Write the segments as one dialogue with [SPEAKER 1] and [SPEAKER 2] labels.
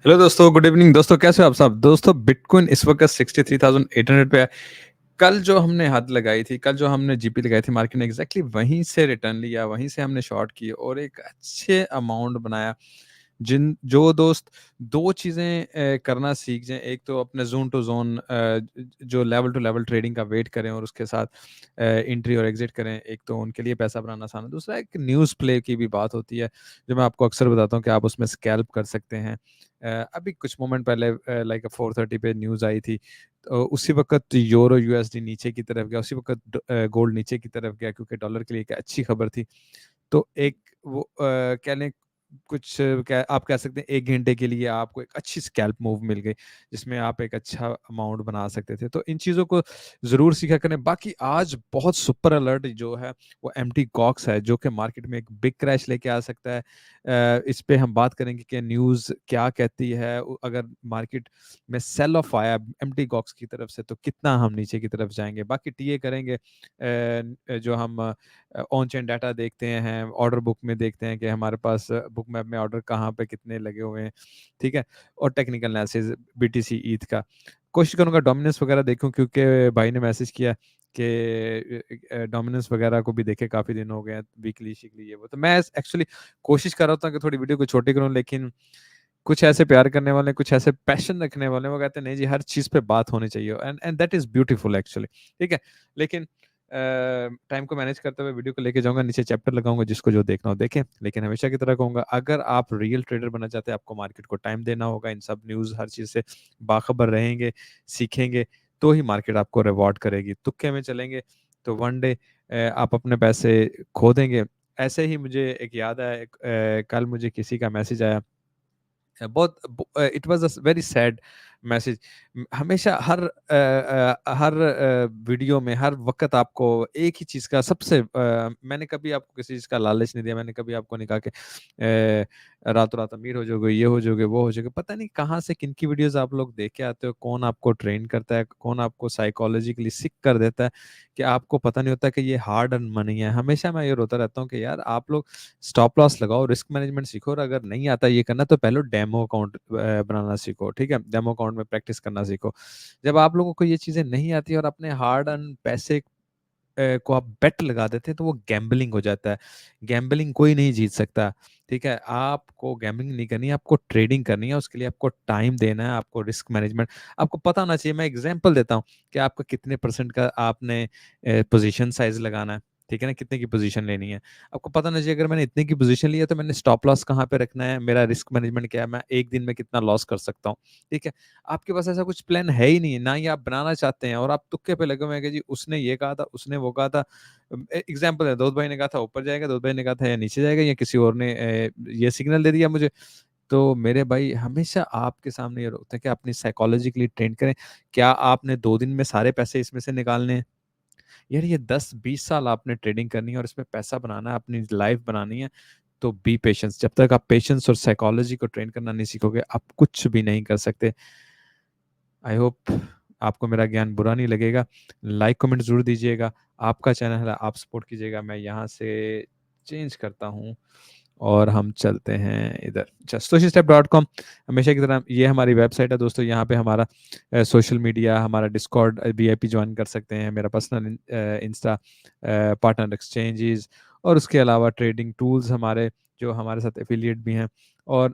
[SPEAKER 1] Hello दोस्तों, good evening दोस्तों। कैसे हो आप सब दोस्तों? बिटकॉइन इस वक्त 63,800 पे है। कल जो हमने हद लगाई थी, कल जो हमने जीपी लगाई थी मार्केट ने एग्जैक्टली वहीं से रिटर्न लिया, वहीं से हमने शॉर्ट किए और एक अच्छे अमाउंट बनाया। जिन जो दोस्त दो चीज़ें करना सीख जाएं, एक तो अपने जोन टू जोन जो लेवल टू लेवल ट्रेडिंग का वेट करें और उसके साथ एंट्री और एग्जिट करें, एक तो उनके लिए पैसा बनाना आसान है। दूसरा एक न्यूज़ प्ले की भी बात होती है, जो मैं आपको अक्सर बताता हूँ कि आप उसमें स्कैल्प कर सकते हैं। अभी कुछ मोमेंट पहले लाइक 4:30 पे न्यूज़ आई थी, तो उसी वक्त यूरो यूएसडी नीचे की तरफ गया, उसी वक्त गोल्ड नीचे की तरफ गया क्योंकि डॉलर के लिए एक अच्छी खबर थी। तो एक वो कह लें कुछ क्या आप कह सकते हैं 1 घंटे के लिए आपको एक अच्छी स्कैल्प मूव मिल गई, जिसमें आप एक अच्छा अमाउंट बना सकते थे। तो इन चीज़ों को ज़रूर सीखा करें। बाकी आज बहुत सुपर अलर्ट जो है वो एम्प्टी कॉक्स है, जो कि मार्केट में एक बिग क्रैश लेके आ सकता है। इस पे हम बात करेंगे कि न्यूज़ क्या कहती है। अगर मार्केट में सेल ऑफ आया एम्प्टी कॉक्स की तरफ से तो कितना हम नीचे की तरफ जाएँगे। बाकी टीए करेंगे जो हम ऑन चेन डाटा देखते हैं, ऑर्डर बुक में देखते हैं कि हमारे पास बुक मैप में ऑर्डर कहाँ पे कितने लगे हुए हैं, ठीक है? और टेक्निकल एनालिसिस बीटीसी ईथ का। कोशिश करूँगा डोमिनेंस वगैरह देखूँ क्योंकि भाई ने मैसेज किया कि डोमिनेंस वगैरह को भी देखे काफ़ी दिन हो गए हैं, वीकली, शिकली ये वो। तो मैं एक्चुअली कोशिश कर रहा था कि थोड़ी वीडियो को छोटी करूँ, लेकिन कुछ ऐसे प्यार करने वाले, कुछ ऐसे पैशन रखने वाले, वो कहते हैं नहीं जी हर चीज़ पे बात होनी चाहिए and and that is beautiful actually, ठीक है? लेकिन टाइम को मैनेज करते हुए वीडियो को लेके जाऊँगा, नीचे चैप्टर लगाऊँगा, जिसको जो देखना हो देखें। लेकिन हमेशा की तरह कहूँगा, अगर आप रियल ट्रेडर बनना चाहते हैं, आपको मार्केट को टाइम देना होगा, इन सब न्यूज़ हर चीज़ से बाखबर रहेंगे, सीखेंगे, तो ही मार्केट आपको रिवॉर्ड करेगी। तुक्के में चलेंगे तो वन डे आप अपने पैसे खो देंगे। ऐसे ही मुझे एक याद आया, कल मुझे किसी का मैसेज आया, बहुत it was a very sad message. हमेशा हर वीडियो में हर वक़्त आपको एक ही चीज़ का मैंने कभी आपको किसी चीज़ का लालच नहीं दिया, मैंने कभी आपको नहीं कहा कि रातों-रात अमीर हो जाओगे, ये हो जाओगे, वो हो जाओगे। पता नहीं कहाँ से किनकी वीडियोज़ आप लोग देख के आते हो, कौन आपको ट्रेन करता है, कौन आपको साइकोलॉजिकली सिक कर देता है कि आपको पता नहीं होता कि ये हार्ड अर्न मनी है। हमेशा मैं ये रोता रहता हूँ कि यार आप लोग स्टॉप लॉस लगाओ, रिस्क मैनेजमेंट सीखो, और अगर नहीं आता ये करना तो पहले डेमो अकाउंट बनाना सीखो, ठीक है? डेमो अकाउंट में प्रैक्टिस करना सीखो। जब आप लोगों को ये चीज़ें नहीं आती और अपने हार्ड अर्न पैसे को आप बेट लगा देते हैं तो वो गैम्बलिंग हो जाता है। गैम्बलिंग कोई नहीं जीत सकता, ठीक है? आपको गैम्बलिंग नहीं करनी है, आपको ट्रेडिंग करनी है, उसके लिए आपको टाइम देना है, आपको रिस्क मैनेजमेंट आपको पता होना चाहिए। मैं एग्ज़ाम्पल देता हूँ कि आपका कितने परसेंट का आपने पोज़ीशन साइज़ लगाना है, ठीक है ना? कितने की पोज़ीशन लेनी है। आपको पता होना चाहिए अगर मैंने इतने की पोज़ीशन ली है तो मैंने स्टॉप लॉस कहाँ पे रखना है, मेरा रिस्क मैनेजमेंट क्या है, मैं 1 दिन में कितना लॉस कर सकता हूँ, ठीक है? आपके पास ऐसा कुछ प्लान है ही नहीं, ना ही आप बनाना चाहते हैं और आप तुक्के पे लगे हुए हैं कि जी उसने ये कहा था, उसने वो कहा था। एग्ज़ाम्पल है, दाऊद भाई ने कहा था ऊपर जाएगा, दाऊद भाई ने कहा था या नीचे जाएगा, या किसी और ने ये सिग्नल दे दिया मुझे। तो मेरे भाई हमेशा आपके सामने ये होता है कि अपनी साइकोलॉजिकली ट्रेन करें। क्या आपने 2 दिन में सारे पैसे इसमें से निकालने हैं? यार ये 10-20 साल आपने ट्रेडिंग करनी है और इसमें पैसा बनाना है, अपनी लाइफ़ बनानी है, तो बी पेशेंस। जब तक आप पेशेंस और साइकोलॉजी को ट्रेन करना नहीं सीखोगे, आप कुछ भी नहीं कर सकते। आई होप आपको मेरा ज्ञान बुरा नहीं लगेगा। लाइक कमेंट ज़रूर दीजिएगा। आपका चैनल है, आप सपोर्ट कीजिएगा। मैं यहाँ से चेंज करता हूँ और हम चलते हैं इधर। अच्छा, socialstep.com हमेशा की तरह ये हमारी वेबसाइट है दोस्तों। यहाँ पे हमारा सोशल मीडिया, हमारा डिस्कॉर्ड वीआईपी ज्वाइन कर सकते हैं, मेरा पर्सनल इंस्टा, पार्टनर एक्सचेंजेस, और उसके अलावा ट्रेडिंग टूल्स हमारे, जो हमारे साथ एफिलिएट भी हैं। और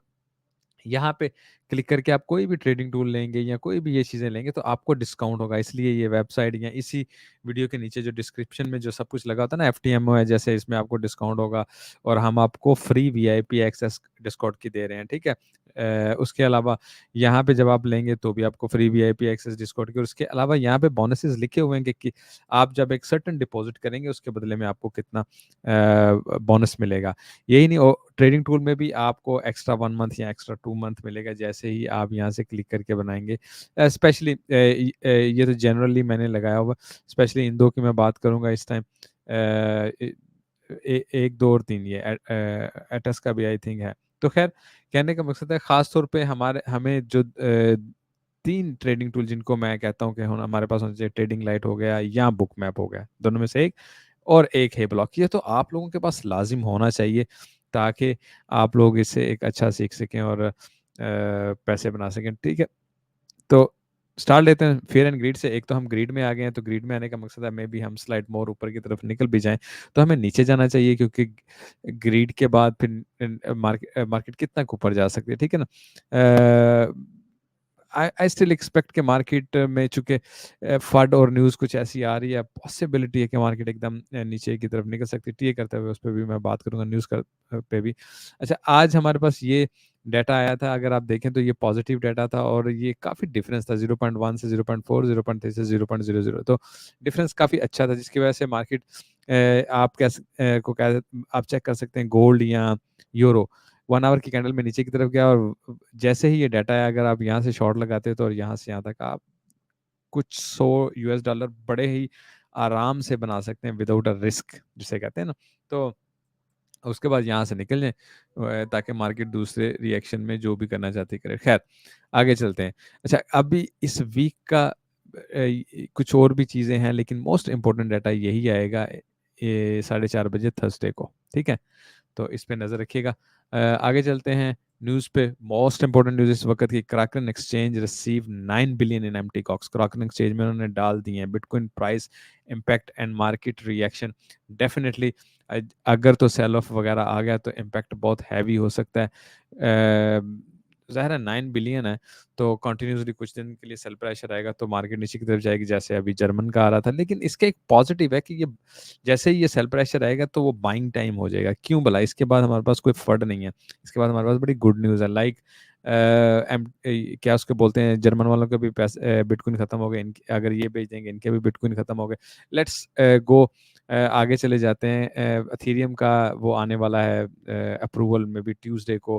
[SPEAKER 1] यहाँ पे क्लिक करके आप कोई भी ट्रेडिंग टूल लेंगे या कोई भी ये चीज़ें लेंगे तो आपको डिस्काउंट होगा। इसलिए ये वेबसाइट, या इसी वीडियो के नीचे जो डिस्क्रिप्शन में जो सब कुछ लगा होता है ना, एफटीएमओ है जैसे, इसमें आपको डिस्काउंट होगा और हम आपको फ्री वीआईपी एक्सेस डिस्कॉर्ड की दे रहे हैं, ठीक है? उसके अलावा यहाँ पे जब आप लेंगे तो भी आपको फ्री वीआईपी एक्सेस डिस्कॉर्ड की, और उसके अलावा यहाँ पे बोनसेस लिखे हुए हैं कि आप जब एक सर्टेन डिपॉजिट करेंगे उसके बदले में आपको कितना बोनस मिलेगा। यही नहीं, ट्रेडिंग टूल में भी आपको एक्स्ट्रा 1 मंथ या एक्स्ट्रा 2 मंथ मिलेगा जैसे ही आप यहाँ से क्लिक करके बनाएँगे। स्पेशली ये तो जनरली मैंने लगाया हुआ, स्पेशली इन 2 की मैं बात करूँगा इस टाइम। अ, ए 1, 2 और 3 ये एटस का भी आई थिंक है। तो ख़ैर कहने का मकसद है, ख़ास तौर पे हमें जो 3 ट्रेडिंग टूल जिनको मैं कहता हूँ कि हमारे पास होना चाहिए, ट्रेडिंग लाइट हो गया या बुक मैप हो गया, दोनों में से एक, और एक है ब्लॉक। ये तो आप लोगों के पास लाज़िम होना चाहिए ताकि आप लोग इससे एक अच्छा सीख सकें और पैसे बना सकें, ठीक है। तो स्टार्ट लेते हैं फेयर एंड ग्रीड से। एक तो हम ग्रीड में आ गए हैं, तो ग्रीड में आने का मकसद है मे भी हम स्लाइड मोर ऊपर की तरफ निकल भी जाएं, तो हमें नीचे जाना चाहिए, क्योंकि ग्रीड के बाद फिर मार्केट कितना ऊपर जा सकती है, ठीक है ना। आई स्टिल एक्सपेक्ट के मार्केट में चूंकि फड और न्यूज़ कुछ ऐसी आ रही है, पॉसिबिलिटी है कि मार्केट एकदम नीचे की तरफ निकल सकती है, टी करते हुए उस पर भी मैं बात करूंगा, न्यूज़ कर पे भी। अच्छा, आज हमारे पास ये डाटा आया था, अगर आप देखें तो ये पॉजिटिव डाटा था, और ये काफ़ी डिफरेंस था, 0.1 से 0.4, 0.3 से 0.00, तो डिफरेंस काफ़ी अच्छा था, जिसकी वजह से मार्केट आप आप चेक कर सकते हैं गोल्ड या यूरो 1 आवर की कैंडल में नीचे की तरफ गया, और जैसे ही ये डाटा है, अगर आप यहाँ से शॉर्ट लगाते हो तो और यहाँ से यहाँ तक आप कुछ $100 बड़े ही आराम से बना सकते हैं, विदाउट अ रिस्क जिसे कहते हैं ना। तो उसके बाद यहाँ से निकल जाएं, ताकि मार्केट दूसरे रिएक्शन में जो भी करना चाहती है करे। खैर, आगे चलते हैं। अच्छा, अभी इस वीक का कुछ और भी चीज़ें हैं, लेकिन मोस्ट इम्पोर्टेंट डाटा यही आएगा 4:30 बजे थर्सडे को, ठीक है। तो इस पे नज़र रखिएगा। आगे चलते हैं न्यूज़ पे। मोस्ट इंपॉर्टेंट न्यूज़ इस वक्त की, Kraken exchange receive 9 billion in एम्प्टी कॉक्स। क्राकन एक्सचेंज में उन्होंने डाल दिए हैं bitcoin price impact and market reaction. Definitely अगर तो सेल ऑफ वगैरह आ गया तो इम्पैक्ट बहुत हैवी हो सकता है। ज़ाहिर है 9 बिलियन है, तो कंटिन्यूसली कुछ दिन के लिए सेल प्रेशर आएगा तो मार्केट नीचे की तरफ जाएगी, जैसे अभी जर्मन का आ रहा था। लेकिन इसका एक पॉजिटिव है कि ये जैसे ही ये सेल प्रेशर आएगा तो वो बाइंग टाइम हो जाएगा। क्यों भला? इसके बाद हमारे पास कोई फंड नहीं है, इसके बाद हमारे पास बड़ी गुड न्यूज़ है। लाइक क्या उसको बोलते हैं, जर्मन वालों के भी पैसे बिटकॉइन खत्म हो गए, अगर ये बेच देंगे इनके भी बिटकॉइन खत्म हो गए। लेट्स गो आगे चले जाते हैं। अथीरियम का वो आने वाला है अप्रूवल में भी ट्यूसडे को,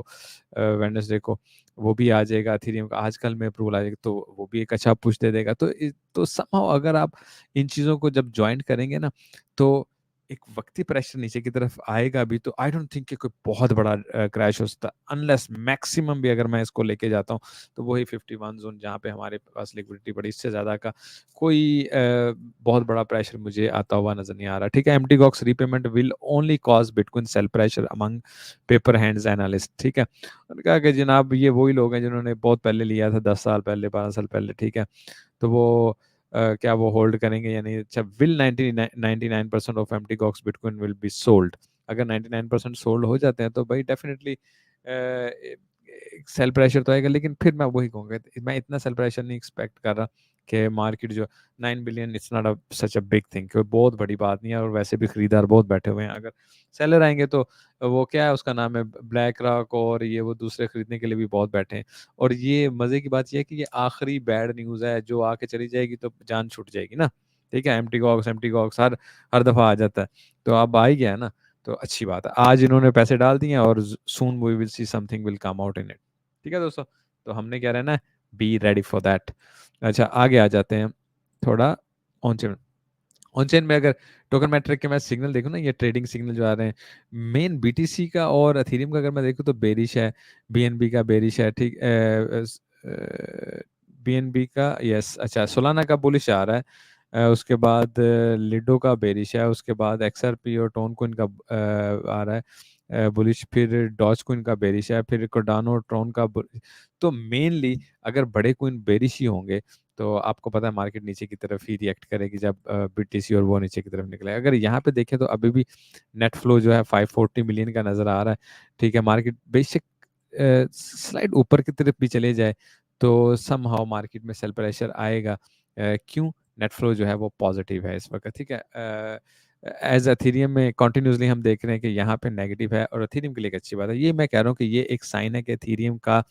[SPEAKER 1] वेडनेसडे को वो भी आ जाएगा। अथीरियम का आज कल में अप्रूवल आ जाएगा, तो वो भी एक अच्छा पुश दे देगा। तो समहाउ अगर आप इन चीज़ों को जब ज्वाइन करेंगे ना, तो एक वक्ती प्रेशर नीचे की तरफ आएगा भी, तो आई डोंट थिंक कि कोई बहुत बड़ा क्रैश हो सकता, अनलेस मैक्सिमम भी अगर मैं इसको लेके जाता हूँ तो वही 51 जोन जहाँ पे हमारे पास लिक्विडिटी पड़ी, इससे ज़्यादा का कोई बहुत बड़ा प्रेशर मुझे आता हुआ नजर नहीं आ रहा, ठीक है। Mt Gox repayment will only cause bitcoin sell pressure among paper hands analyst, ठीक है। उन्होंने कहा कि जनाब ये वही लोग हैं जिन्होंने बहुत पहले लिया था, 10 साल पहले, 12 साल पहले, ठीक है। तो वो क्या वो होल्ड करेंगे या नहीं? अच्छा, will 99% of empty Gox bitcoin will be sold. अगर 99% सोल्ड हो जाते हैं तो भाई डेफिनेटली सेल प्रेशर तो आएगा, लेकिन फिर मैं वही कहूँगा, मैं इतना सेल प्रेशर नहीं एक्सपेक्ट कर रहा कि मार्केट जो 9 billion, it's not a such a big thing, कोई बहुत बड़ी बात नहीं है, और वैसे भी खरीदार बहुत बैठे हुए हैं। अगर सेलर आएंगे तो वो क्या है, उसका नाम है ब्लैक रॉक, और ये वो दूसरे खरीदने के लिए भी बहुत बैठे हैं। और ये मजे की बात ये है कि ये आखिरी बैड न्यूज़ है, जो आके चली जाएगी तो जान छूट जाएगी ना, ठीक है। एम्प्टी गॉक्स हर हर दफा आ जाता है, तो अब आ ही गया है ना, तो अच्छी बात है। आज इन्होंने पैसे डाल दिए हैं, और soon we will see something will come out in it, ठीक है दोस्तों। तो हमने क्या रहना है, बी रेडी फॉर दैट। अच्छा, आगे आ जाते हैं थोड़ा ऑन चेन। ऑन चेन में अगर टोकन मेट्रिक के मैं सिग्नल देखूं ना, ये ट्रेडिंग सिग्नल जो आ रहे हैं, मेन बीटीसी का और अथीरियम का अगर मैं देखूं तो बेरिश है, बीएनबी का बेरिश है, ठीक। बीएनबी का, यस, अच्छा, सोलाना का बुलिश आ रहा है। उसके बाद लिडो का बेरिश है, उसके बाद एक्सआरपी और टोन कोइन का आ रहा है बुलिश, फिर डॉज कोइन का बेरिश है, फिर कोडानो और ट्रोन का तो मेनली अगर बड़े कोइन बेरिश ही होंगे तो आपको पता है मार्केट नीचे की तरफ ही रिएक्ट करेगी, जब बीटीसी और वो नीचे की तरफ निकले। अगर यहाँ पे देखें तो अभी भी नेट फ्लो जो है 540 मिलियन का नजर आ रहा है, ठीक है। मार्केट बेशक स्लाइड ऊपर की तरफ भी चले जाए तो समहाउ मार्केट में सेल प्रेशर आएगा। क्यों? नेट फ्लो जो है वो पॉजिटिव है इस वक्त, ठीक है। एज एथीरियम में कॉन्टिन्यूसली हम देख रहे हैं कि यहाँ पे नेगेटिव है, और एथीरियम के लिए एक अच्छी बात है। ये मैं कह रहा हूँ कि ये एक साइन है कि एथीरियम का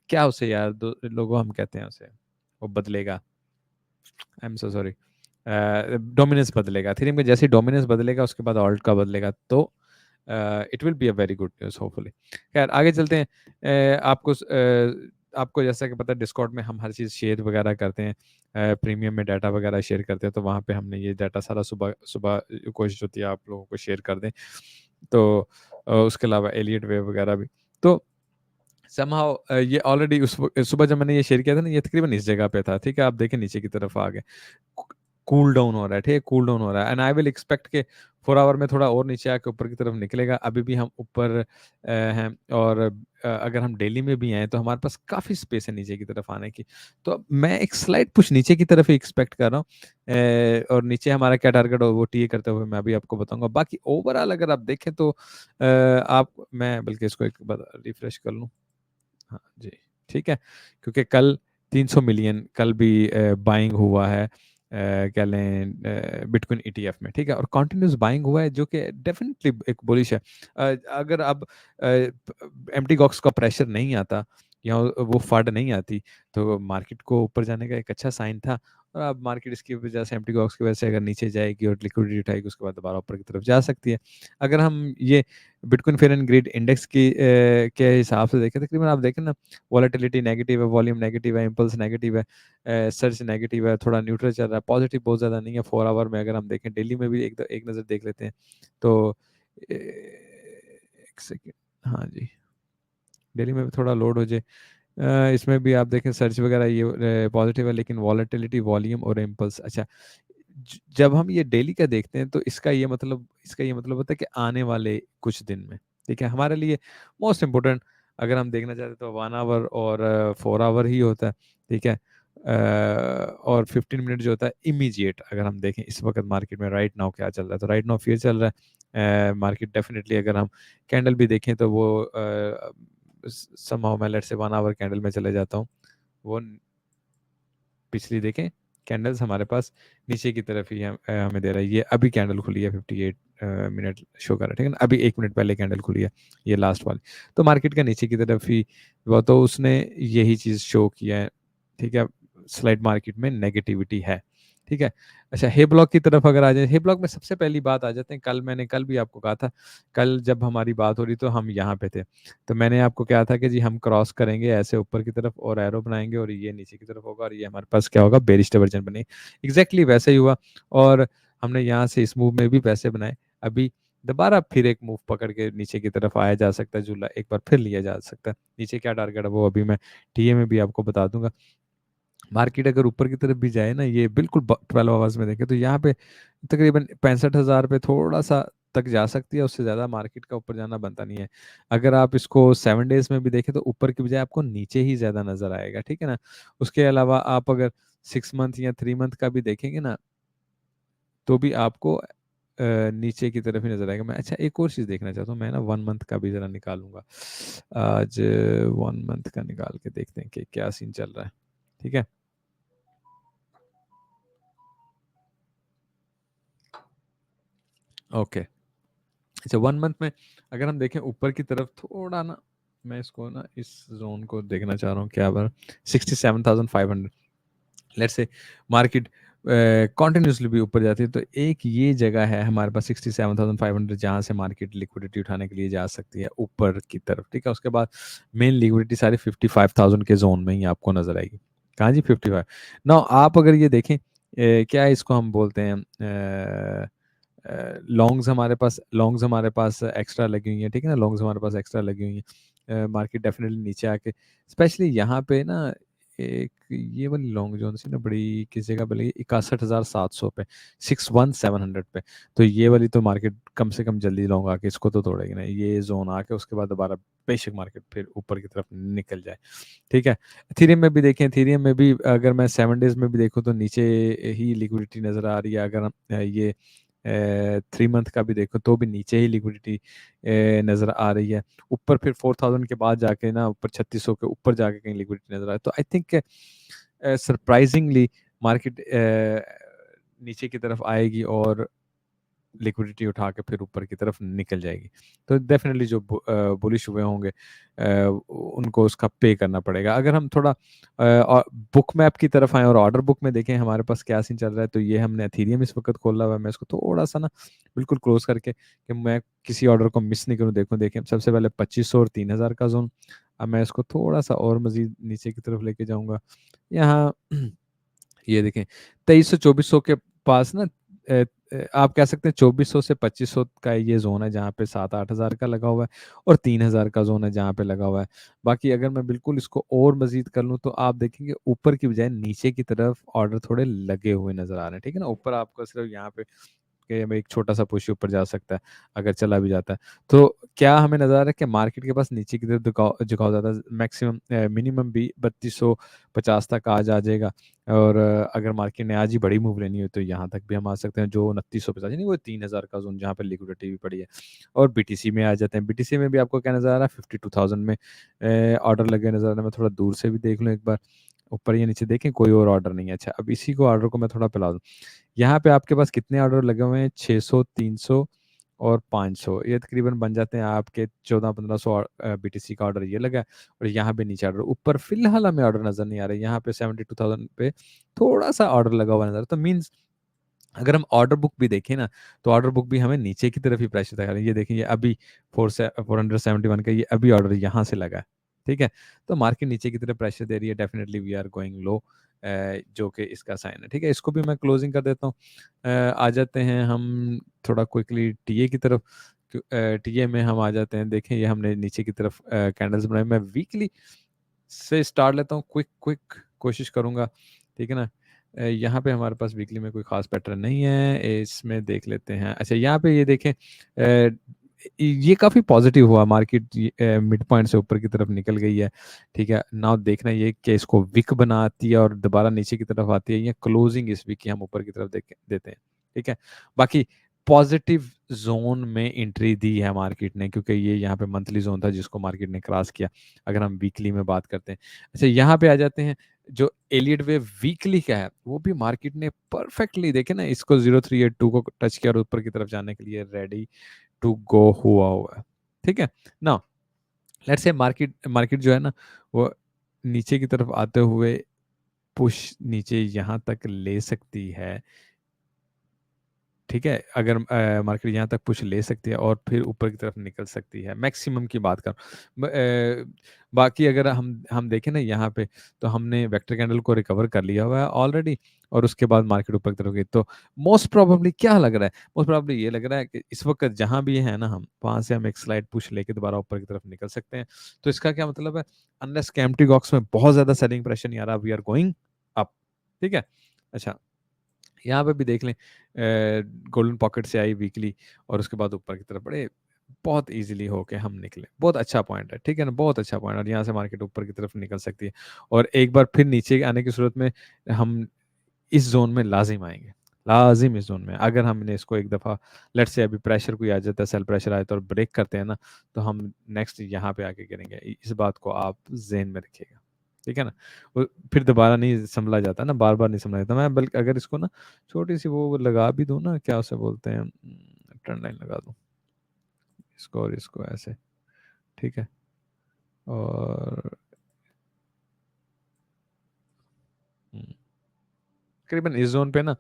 [SPEAKER 1] क्या, उसे यार दो लोगों हम कहते हैं उसे, वो बदलेगा, I am so sorry, dominance बदलेगा। एथेरियम का जैसे डोमिनेंस बदलेगा उसके बाद ऑल्ट का बदलेगा, तो it will be a very good news hopefully. खैर, आगे चलते हैं। आपको जैसा कि पता है डिस्कॉर्ड में हम हर चीज़ शेयर वगैरह करते हैं, प्रीमियम में डाटा वगैरह शेयर करते हैं, तो वहाँ पे हमने ये डाटा सारा सुबह सुबह कोशिश होती है आप लोगों को शेयर कर दें। तो उसके अलावा एलियट वेव वगैरह भी, तो समहाउ ये ऑलरेडी सुबह जब मैंने ये शेयर किया था ना, ये तकरीबन इस जगह पे था, ठीक है। आप देखें नीचे की तरफ आ गए, कूल डाउन हो रहा है, ठीक है, कूल डाउन हो रहा है, एंड आई विल एक्सपेक्ट के 4 आवर में थोड़ा और नीचे आके ऊपर की तरफ निकलेगा। अभी भी हम ऊपर हैं और अगर हम डेली में भी आएँ तो हमारे पास काफ़ी स्पेस है नीचे की तरफ आने की। तो मैं एक स्लाइट पुश नीचे की तरफ ही एक्सपेक्ट कर रहा हूँ और नीचे हमारा क्या टारगेट हो वो टीए करते हुए मैं अभी आपको बताऊँगा। बाकी ओवरऑल अगर आप देखें तो आप मैं बल्कि इसको एक बार रिफ्रेश कर लूँ। हाँ जी, ठीक है। क्योंकि कल 300 मिलियन कल भी बाइंग हुआ है क्या लें बिटकॉइन ईटीएफ में, ठीक है? और कंटिन्यूअस बाइंग हुआ है जो कि डेफिनिटली एक बुलिश है। अगर अब एम्प्टी बॉक्स का प्रेशर नहीं आता या वो फट नहीं आती तो मार्केट को ऊपर जाने का एक अच्छा साइन था। और अब मार्केट इसकी वजह से एम्प्टी बॉक्स की वजह से अगर नीचे जाएगी और लिक्विडिटी उठाएगी उसके बाद दोबारा ऊपर की तरफ जा सकती है। अगर हम ये bitcoin fair and greed index की के हिसाब से देखें तकरीबन आप देखें ना वॉलेटिलिटी नेगेटिव है, वॉल्यूम नेगेटिव है, इम्पल्स नेगेटिव है, सर्च नेगेटिव है, थोड़ा न्यूट्रल चल रहा है, पॉजिटिव बहुत ज़्यादा नहीं है। 4 आवर में अगर हम देखें डेली में भी एक नज़र देख लेते हैं तो एक सेकेंड, हाँ जी, डेली में भी थोड़ा लोड हो जाए। इसमें भी आप देखें सर्च वगैरह ये पॉजिटिव है लेकिन वॉलेटिलिटी, वॉल्यूम और इम्पल्स अच्छा जब हम ये डेली का देखते हैं तो इसका ये मतलब होता है कि आने वाले कुछ दिन में, ठीक है, हमारे लिए मोस्ट इम्पोर्टेंट अगर हम देखना चाहते हैं तो 1 आवर और 4 आवर ही होता है, ठीक है। और 15 मिनट जो होता है इमीजिएट अगर हम देखें इस वक्त मार्केट में राइट नाउ क्या चल रहा है तो राइट नाउ फिर चल रहा है मार्केट डेफिनेटली अगर हम कैंडल भी देखें तो वो समहाउ मैं लेट्स से 1 आवर कैंडल में चले जाता हूँ वो पिछली देखें कैंडल्स हमारे पास नीचे की तरफ ही हमें दे रहा है। ये अभी कैंडल खुली है 58 मिनट शो कर रहा है, ठीक है ना, अभी 1 मिनट पहले कैंडल खुली है ये लास्ट वाली। तो मार्केट का नीचे की तरफ ही वो तो उसने यही चीज़ शो किया है, ठीक है। स्लाइड मार्केट में नेगेटिविटी है, ठीक है। अच्छा हे ब्लॉक की तरफ अगर आ जाए, हे ब्लॉक में सबसे पहली बात आ जाते हैं, मैंने कल भी आपको कहा था, कल जब हमारी बात हो रही तो हम यहाँ पे थे। तो मैंने आपको कहा था कि जी हम क्रॉस करेंगे ऐसे ऊपर की तरफ और एरो बनाएँगे और ये नीचे की तरफ होगा और ये हमारे पास क्या होगा बेरिश डाइवर्जन बनेगी। एग्ज़ैक्टली वैसा ही हुआ और हमने यहाँ से इस मूव में भी पैसे बनाए। अभी दोबारा फिर एक मूव पकड़ के नीचे की तरफ आया जा सकता है, झूला एक बार फिर लिया जा सकता है। नीचे क्या टारगेट है वो अभी मैं टीए में भी आपको बता दूँगा। मार्केट अगर ऊपर की तरफ भी जाए ना ये बिल्कुल 12 आवर्स में देखें तो यहाँ पे तकरीबन 65,000 पे थोड़ा सा तक जा सकती है, उससे ज़्यादा मार्केट का ऊपर जाना बनता नहीं है। अगर आप इसको 7 डेज़ में भी देखें तो ऊपर की बजाय आपको नीचे ही ज़्यादा नज़र आएगा, ठीक है ना? उसके अलावा आप अगर 6 मंथ या 3 मंथ का भी देखेंगे ना, तो भी आपको नीचे की तरफ ही नज़र आएगा। मैं अच्छा एक और चीज़ देखना चाहता हूँ, मैं ना 1 मंथ का भी ज़रा निकालूँगा। आज 1 मंथ का निकाल के देखते हैं कि क्या सीन चल रहा है, ठीक है? ओके। अच्छा 1 मंथ में अगर हम देखें ऊपर की तरफ थोड़ा ना मैं इसको ना इस ज़ोन को देखना चाह रहा हूँ क्या बार 67,500 लेट्स से मार्केट कंटिन्यूअसली भी ऊपर जाती है तो एक ये जगह है हमारे पास 67,500 जहाँ से मार्केट लिक्विडिटी उठाने के लिए जा सकती है ऊपर की तरफ, ठीक है। उसके बाद मेन लिक्विडिटी सारी 55,000 के जोन में ही आपको नजर आएगी। कहाँ जी 55 नाउ आप अगर ये देखें क्या इसको हम बोलते हैं लॉन्ग्स हमारे पास एक्स्ट्रा लगी हुई हैं, ठीक है ना, लॉन्ग्स हमारे पास एक्स्ट्रा लगी हुई हैं। मार्केट डेफिनेटली नीचे आके स्पेशली यहाँ पे ना एक ये वाली लॉन्ग जोन सी ना बड़ी किस जगह पे लगी 61,700 पे 61,700 पे। तो ये वाली तो मार्केट कम से कम जल्दी लॉन्ग आके इसको तो तोड़ेगी ना, ये जोन आके उसके बाद दोबारा बेशक मार्केट फिर ऊपर की तरफ निकल जाए, ठीक है। इथेरियम में भी देखें, इथेरियम में भी अगर मैं 7 डेज में भी देखूँ तो नीचे ही लिक्विडिटी नज़र आ रही है। अगर हम ये 3 मंथ का भी देखो तो भी नीचे ही लिक्विडिटी नज़र आ रही है। ऊपर फिर 4,000 के बाद जाके ना ऊपर 3600 के ऊपर जाके कहीं लिक्विडिटी नज़र आए। तो आई थिंक सरप्राइजिंगली मार्केट नीचे की तरफ आएगी और लिक्विडिटी उठा के फिर ऊपर की तरफ निकल जाएगी। तो डेफ़िनेटली जो बुलिश हुए होंगे उनको उसका पे करना पड़ेगा। अगर हम थोड़ा बुक मैप की तरफ आएँ और ऑर्डर बुक में देखें हमारे पास क्या सीन चल रहा है, तो ये हमने एथेरियम इस वक़्त खोला हुआ है। मैं इसको थोड़ा-सा ना बिल्कुल क्लोज़ करके कि मैं किसी ऑर्डर को मिस नहीं करूँ देखूँ देखें सबसे पहले 2500 और 3000 का ज़ोन। अब मैं इसको थोड़ा-सा और मज़ीद नीचे की तरफ लेके जाऊँगा। यहाँ ये देखें 2300-2400 के पास ना आप कह सकते हैं 2400 से 2500 का ये ज़ोन है जहाँ पे 7-8 हज़ार का लगा हुआ है और 3000 का ज़ोन है जहाँ पे लगा हुआ है। बाकी अगर मैं बिल्कुल इसको और मज़ीद कर लूँ तो आप देखेंगे ऊपर की बजाय नीचे की तरफ ऑर्डर थोड़े लगे हुए नज़र आ रहे हैं, ठीक है ना? ऊपर आपको सिर्फ यहाँ पे के में एक छोटा-सा पुश ऊपर जा सकता है, अगर चला भी जाता है। तो क्या हमें नज़र आ रहा है कि मार्केट के पास नीचे की तरफ झुकाव ज़्यादा मैक्सिमम मिनिमम भी 3250 तक आज आ जाएगा और अगर मार्केट ने आज ही बड़ी मूव लेनी हो तो यहाँ तक भी हम आ सकते हैं, जो 2950 यानी वो 3000 का ज़ोन जहाँ पे लिक्विडिटी भी पड़ी है। और बीटीसी में आ जाते हैं, बीटीसी में भी आपको क्या नज़र आ रहा है 52,000 में ऑर्डर लगे नज़र आ रहे हैं। मैं थोड़ा दूर से भी देख लूँ एक बार, ऊपर या नीचे देखें कोई और ऑर्डर नहीं है। अच्छा, अब इसी को ऑर्डर को मैं थोड़ा फैला दूँ। यहाँ पे आपके पास कितने ऑर्डर लगे हुए हैं? 600, 300 और 500, ये तकरीबन बन जाते हैं आपके 14-1500 बीटीसी का ऑर्डर ये लगा है और यहाँ पे नीचे ऑर्डर ऊपर फिलहाल हमें ऑर्डर नज़र नहीं आ रहे। यहाँ पे 72,000 पे थोड़ा-सा ऑर्डर लगा हुआ नज़र आ रहा है। तो मीन्स अगर हम ऑर्डर बुक भी देखें ना, तो ऑर्डर बुक भी हमें नीचे की तरफ ही प्रेशर दिखा रही है। ये देखिए, ये अभी 471 का ये अभी ऑर्डर यहाँ से लगा है, ठीक है? तो मार्केट नीचे की तरफ प्रेशर दे रही है, डेफिनिटली वी आर गोइंग लो, जो कि इसका साइन है, ठीक है? इसको भी मैं क्लोजिंग कर देता हूँ। आ जाते हैं हम थोड़ा क्विकली टीए की तरफ। टीए में हम आ जाते हैं, देखें ये हमने नीचे की तरफ कैंडल्स बनाए। मैं वीकली से स्टार्ट लेता हूँ, क्विक क्विक कोशिश करूँगा, ठीक है ना? यहाँ पे हमारे पास वीकली में कोई ख़ास पैटर्न नहीं है, इसमें देख लेते हैं। अच्छा, यहाँ पे ये देखें, ये काफ़ी पॉज़िटिव हुआ मार्केट, मिड पॉइंट से ऊपर की तरफ निकल गई है, ठीक है? नाउ देखना ये कि इसको विक बनाती है और दोबारा नीचे की तरफ आती है या क्लोजिंग इस वीक की हम ऊपर की तरफ देते हैं, ठीक है? बाकी पॉज़िटिव ज़ोन में एंट्री दी है मार्केट ने, क्योंकि ये यहाँ पे मंथली ज़ोन था जिसको मार्केट ने क्रॉस किया, अगर हम वीकली में बात करते हैं। अच्छा, यहाँ पे आ जाते हैं, जो एलियट वेव वीकली का है, वो भी मार्केट ने परफेक्टली देखे ना, इसको 0382 को टच किया और ऊपर की तरफ जाने के लिए रेडी टू गो हुआ है, ठीक है? Now let's say market market जो है ना, वो नीचे की तरफ आते हुए पुश नीचे यहाँ तक ले सकती है, ठीक है? अगर मार्केट यहाँ तक पुश ले सकती है और फिर ऊपर की तरफ निकल सकती है, मैक्सिमम की बात कर बाकी अगर हम देखें ना यहाँ पे, तो हमने वेक्टर कैंडल को रिकवर कर लिया हुआ है ऑलरेडी और उसके बाद मार्केट ऊपर की तरफ गई। तो मोस्ट प्रोबेबली क्या लग रहा है? मोस्ट प्रोबेबली ये लग रहा है कि इस वक़्त जहाँ भी है ना हम, वहाँ से हम एक स्लाइड पुश लेके दोबारा ऊपर की तरफ निकल सकते हैं। तो इसका क्या मतलब है? अनलेस के एम्प्टी बॉक्स में बहुत ज़्यादा सेलिंग प्रेशर नहीं आ रहा, वी आर गोइंग अप, ठीक है? अच्छा, यहाँ पे भी देख लें, गोल्डन पॉकेट से आई वीकली और उसके बाद ऊपर की तरफ बढ़े, बहुत ईज़िली होके हम निकले। बहुत अच्छा पॉइंट है, ठीक है ना? बहुत अच्छा पॉइंट, और यहाँ से मार्केट ऊपर की तरफ निकल सकती है और एक बार फिर नीचे आने की सूरत में हम इस ज़ोन में लाज़िम आएँगे, लाज़िम इस ज़ोन में। अगर हमने इसको एक दफ़ा, लेट्स से अभी प्रेशर कोई आ जाता है, सेल प्रेशर आया तो और ब्रेक करते हैं ना, तो हम नेक्स्ट यहाँ पे आके गिरेंगे। इस बात को आप ज़हन में रखिएगा, ठीक है ना? वो फिर दोबारा नहीं सँभला जाता ना, बार-बार नहीं सँभला जाता। मैं बल्कि अगर इसको ना छोटी-सी वो लगा भी दूँ ना, क्या उसे बोलते हैं, ट्रेंड लाइन लगा दूँ, इसको और इसको ऐसे, ठीक है? और हुँ। तकरीबन इस ज़ोन पे ना,